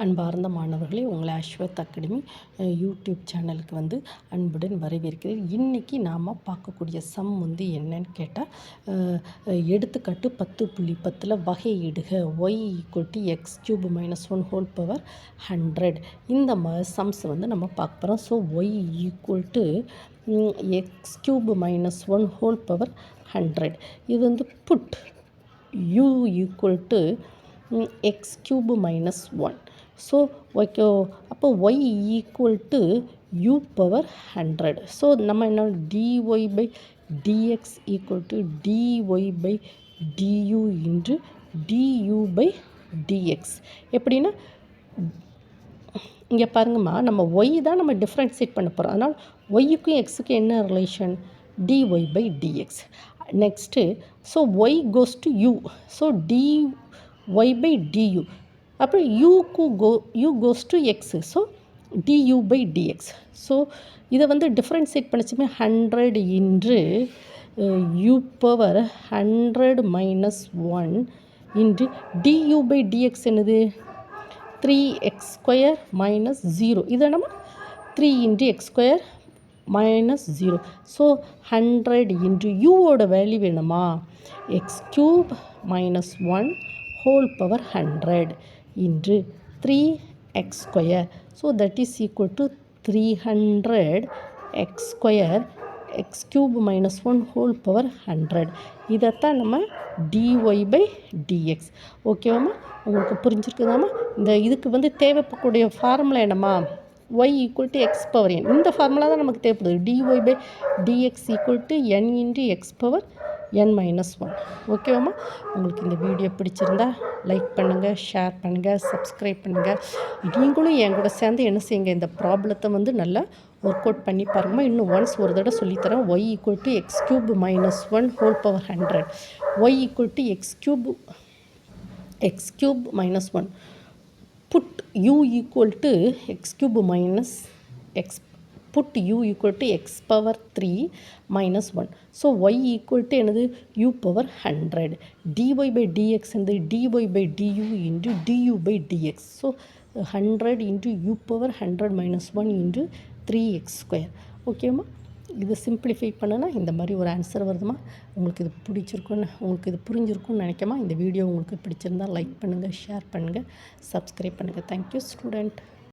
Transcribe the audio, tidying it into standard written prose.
அன்பார்ந்த மாணவர்களே, உங்களை அஸ்வத் அகாடமி யூடியூப் சேனலுக்கு வந்து அன்புடன் வரவேற்கிறேன். இன்றைக்கி நாம் பார்க்கக்கூடிய சம் வந்து என்னன்னு கேட்டால், எடுத்துக்காட்டு 10.10 வகையிடுக y = x³ - 1 ஹோல் பவர் 100. இந்த சம்ஸ் வந்து நம்ம பார்க்க போகிறோம். So y = x³ - 1 whole power 100. இது வந்து put u = x³ - 1. So okay, அப்போ y = u பவர் 100. ஸோ நம்ம என்ன dy/dx = dy/du இன்ட்டு du/dx. எப்படின்னா இங்கே பாருங்கம்மா, நம்ம y தான் நம்ம டிஃப்ரென்ஷியேட் பண்ண போகிறோம். அதனால் yக்கும் xக்கும் என்ன relation? dy/dx. Next so y goes to u. So dy/du. அப்புறம் u goes to x. So du/dx. So இதை வந்து டிஃப்ரென்ஷியேட் பண்ணிச்சுமே 100 இன்று u பவர் 100 - 1 இன்று du/dx என்னது? 3x² - 0. இதை நம்ம 3 × x² - 0. ஸோ 100 இன்ட்டு யூவோட வேல்யூ வேணுமா? x³ - 1 whole power 100 into 3x². So that is equal to 300 x² x³ - 1 whole power 100. இதைத்தான் நம்ம dy/dx. ஓகேவாம்மா? உங்களுக்கு புரிஞ்சிருக்குதாம்மா? இந்த இதுக்கு வந்து தேவைப்படக்கூடிய ஃபார்முலா என்னம்மா? y = x power n. இந்த ஃபார்முலா தான் நமக்கு தேவைப்படுது. dy/dx = n × x power n - 1. ஓகேவாம்மா? உங்களுக்கு இந்த வீடியோ பிடிச்சிருந்தா லைக் பண்ணுங்கள், ஷேர் பண்ணுங்கள், சப்ஸ்கிரைப் பண்ணுங்கள். நீங்களும் என் கூட சேர்ந்து என்ன செய்யுங்க, இந்த ப்ராப்ளத்தை வந்து நல்லா ஒர்க் அவுட் பண்ணி பாருங்கம்மா. இன்னும் ஒன்ஸ் ஒரு தடவை சொல்லித்தரேன். y = x³ - 1 whole power 100. y = x³ - 1. Put u = x³ - x. Put u = x power 3 minus 1. So y = என்னது? u power 100. dy/dx என்னது? dy/du into du/dx. So 100 into u power 100 minus 1 into 3x². ஓகேம்மா? இது simplify பண்ணுன்னா இந்த மாதிரி ஒரு answer வருதுமா. உங்களுக்கு இது பிடிச்சிருக்குன்னு, உங்களுக்கு இது புரிஞ்சிருக்குன்னு நினைக்கமா. இந்த வீடியோ உங்களுக்கு பிடிச்சிருந்தால் லைக் பண்ணுங்கள், ஷேர் பண்ணுங்கள், சப்ஸ்கிரைப் பண்ணுங்கள். Thank you student.